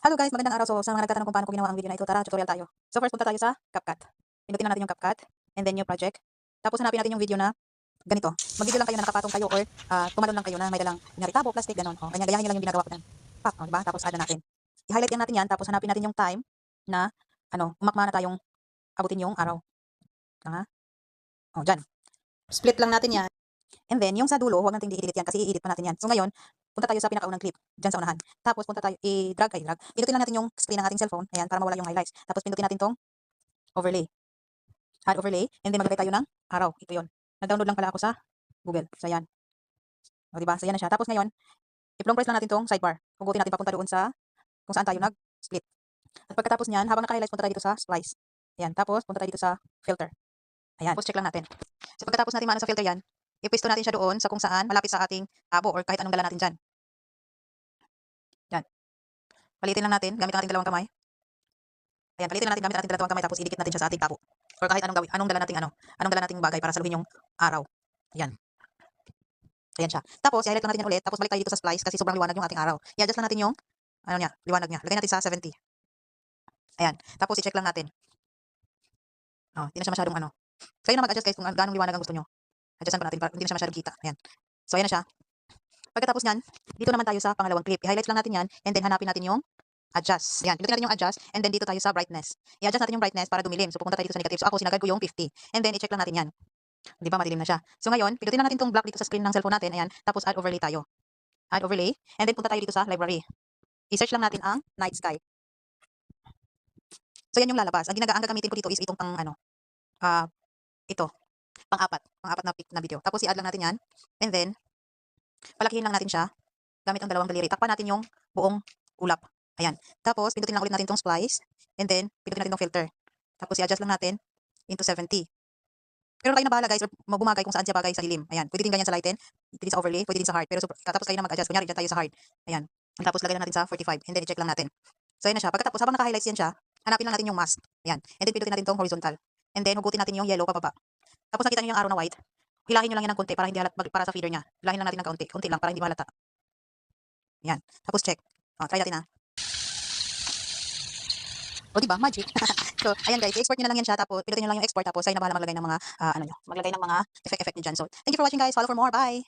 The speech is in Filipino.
Hello guys, magandang araw. So, sa mga nagtatanong kung paano ko ginawa ang video na ito, tara, tutorial tayo. So, first punta tayo sa CapCut. Pindutin lang natin yung CapCut, and then new project. Tapos hanapin natin yung video na ganito. Mag-video lang kayo na nakapatong kayo or tumalon lang kayo na may dalang kunyari tabo, plastic, ganon. O, ganyan, gayahin nyo lang yung ginagawa ko dyan. Pak, o, diba? Tapos add na natin. I-highlight lang natin yan, tapos hanapin natin yung time na, umakma na tayong abutin yung araw. Tanga. O, dyan. Split lang natin yan. And then, yung sa dulo, huwag natin i-edit yan kasi i-edit pa natin yan. So, ngayon, punta tayo sa pinakaunang clip, dyan sa unahan. Tapos, punta tayo, i-drag. Pindutin lang natin yung screen ng ating cellphone. Ayan, para mawala yung highlights. Tapos, pindutin natin tong overlay. Add overlay. And then, maglagay tayo ng araw. Ito yun. Nag-download lang pala ako sa Google. So, ayan. O, diba? So, ayan na siya. Tapos, ngayon, i-long press lang natin tong sidebar. Hugutin natin papunta doon sa kung saan tayo nag-split. At pagkatapos niyan, habang naka-highlights, punta tayo dito sa splice. Ayan. Tapos, punta tayo dito sa filter. Ayan. Tapos, check lang natin. So, pagkatapos natin maano sa filter yan, ipisto natin siya doon sa kung saan malapit sa ating abo or kahit anong dala natin dyan. Yan. Palitin lang natin gamit ang ating dalawang kamay. Ayan, palitin lang natin gamit ang ating dalawang kamay tapos idikit natin siya sa ating tabo. Or kahit anong gawin, anong dala nating bagay para saluhin yung araw. Ayan. Ayan siya. Tapos, i-highlight lang natin yan ulit. Tapos, balik tayo dito sa splice kasi sobrang liwanag yung ating araw. I-adjust lang natin yung, liwanag niya. Lagay natin sa 70. Ayan. Tapos, i-check lang natin. Oh, hindi na siya masyadong Kayo na mag-adjust guys kung gaano liwanag ang gusto nyo. Adjustan pa natin para hindi na siya masyadong kita. Ayan. So, ayan na siya. Pagkatapos niyan, dito naman tayo sa pangalawang clip. I-highlight lang natin yan and then hanapin natin yung adjust. Yan, pindutin natin yung adjust and then dito tayo sa brightness. I-adjust natin yung brightness para dumilim. So pupunta tayo dito sa negative. So ako sinagad ko yung 50. And then i-check lang natin yan. 'Di ba madilim na siya. So ngayon, pindutin lang natin tong black dito sa screen ng cellphone natin. Ayan, tapos add overlay tayo. Add overlay and then punta tayo dito sa library. I-search lang natin ang night sky. So yan yung lalabas. Ang gagamitin ko dito is itong ito, pang-apat na video. Tapos i-add lang natin yan. And then palakihin lang natin siya gamit ang dalawang daliri. Takpan natin yung buong ulap. Ayan. Tapos, pindutin lang ulit natin itong splice. And then, pindutin natin itong filter. Tapos, i-adjust lang natin into 70. Pero kayo na bahala guys, or bumagay kung saan siya bagay sa dilim. Ayan. Pwede din ganyan sa lighten, pwede din sa overlay, pwede din sa hard. Pero tapos kayo na mag-adjust. Kunyari, dyan tayo sa hard. Ayan. Tapos, lagay lang natin sa 45. And then, i-check lang natin. So, ayan na siya. Pagkatapos, habang naka-highlights yan siya, hanapin lang natin yung mask. Ayan. And then, pindutin natin itong horizontal. And then, hugutin natin yung yellow pababa. Tapos, nakita niyo yung arrow na white. Hilahin nyo lang yan ng konti para hindi para sa feeder niya. Hilahin lang natin ng kaunti. Konti lang para hindi mahalata. Yan. Tapos check. O, try natin O, diba? Magic. So, ayan guys. I-export nyo na lang yan siya. Tapos, pinutin nyo lang yung export. Tapos, ay na bahala maglagay ng mga, maglagay ng mga effect nyo dyan. So, thank you for watching guys. Follow for more. Bye!